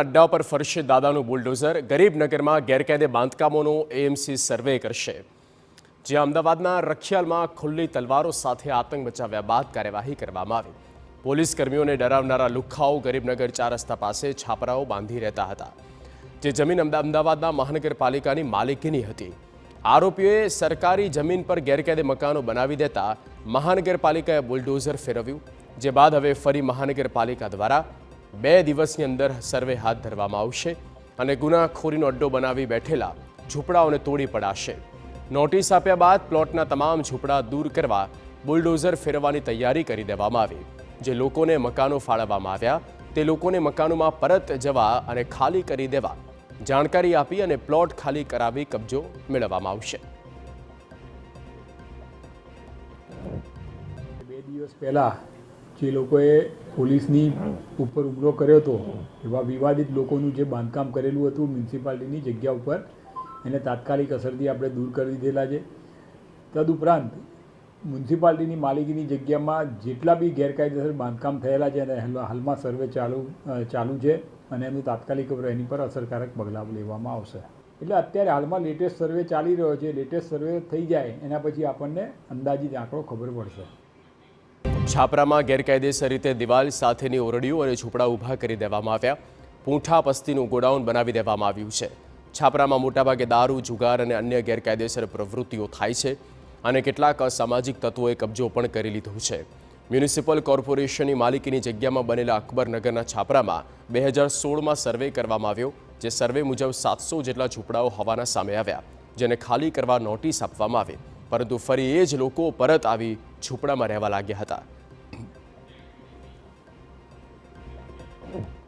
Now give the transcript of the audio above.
અડ્ડા પર ફરશે દાદાનું બુલડોઝર ગરીબનગરમાં ગેરકાયદે બાંધકામોનો એએમસી સર્વે કરશે। જ્યાં અમદાવાદના રખિયાલમાં ખુલ્લી તલવારો સાથે આતંક મચાવ્યા બાદ કાર્યવાહી કરવામાં આવી। પોલીસ કર્મીઓને ડરાવનારા લુખ્ખાઓ ગરીબનગર 4 રસ્તા પાસે છાપરાઓ બાંધી રહેતા હતા, જે જમીન અમદાવાદના મહાનગરપાલિકાની માલિકીની હતી। આરોપીઓએ સરકારી જમીન પર ગેરકાયદે મકાનો બનાવી દેતા મહાનગરપાલિકાએ બુલડોઝર ફેરવ્યું, જે બાદ હવે ફરી મહાનગરપાલિકા દ્વારા 2 દિવસની અંદર સર્વે હાથ ધરવામાં આવશે અને ગુનાખોરીનો અડ્ડો બનાવી બેઠેલા ઝૂંપડાઓને તોડી પડાશે। નોટિસ આપ્યા બાદ પ્લોટના તમામ ઝૂંપડા દૂર કરવા બુલડોઝર ફેરવવાની તૈયારી કરી દેવામાં આવી। જે લોકોને મકાનો ફાળવવામાં આવ્યા તે લોકોને મકાનોમાં પરત જવા અને ખાલી કરી દેવા જાણકારી આપી અને પ્લોટ ખાલી કરાવી કબજો મેળવવામાં આવશે। 2 દિવસ પહેલા જે લોકોએ પોલીસની ઉપર હુમલો કર્યો હતો એવા વિવાદિત લોકોનું જે બાંધકામ કરેલું હતું મ્યુનિસિપાલિટીની જગ્યા ઉપર એને તાત્કાલિક અસરથી આપણે દૂર કરી દીધેલા છે। તદુપરાંત મ્યુનિસિપાલિટીની માલિકીની જગ્યામાં જેટલા બી ગેરકાયદેસર બાંધકામ થયેલા છે એને હાલમાં સર્વે ચાલુ છે અને એનું તાત્કાલિક એની પર અસરકારક પગલાં લેવામાં આવશે। એટલે અત્યારે હાલમાં લેટેસ્ટ સર્વે ચાલી રહ્યો છે। લેટેસ્ટ સર્વે થઈ જાય એના પછી આપણને અંદાજિત આંકડો ખબર પડશે। છાપરામાં ગેરકાયદેસર રીતે દિવાલ સાથેની ઓરડીઓ અને ઝૂંપડા ઊભા કરી દેવામાં આવ્યા। પૂંઠા પસ્તીનું ગોડાઉન બનાવી દેવામાં આવ્યું છે। છાપરામાં મોટાભાગે દારૂ, જુગાર અને અન્ય ગેરકાયદેસર પ્રવૃત્તિઓ થાય છે અને કેટલાક અસામાજિક તત્વોએ કબજો પણ કરી લીધો છે। મ્યુનિસિપલ કોર્પોરેશનની માલિકીની જગ્યામાં બનેલા અકબરનગરના છાપરામાં 2016માં સર્વે કરવામાં આવ્યો, જે સર્વે મુજબ 700 જેટલા ઝૂંપડાઓ હોવાના સામે આવ્યા, જેને ખાલી કરવા નોટિસ આપવામાં આવી, પરંતુ ફરી એ જ લોકો પરત આવી ઝૂંપડામાં રહેવા લાગ્યા હતા।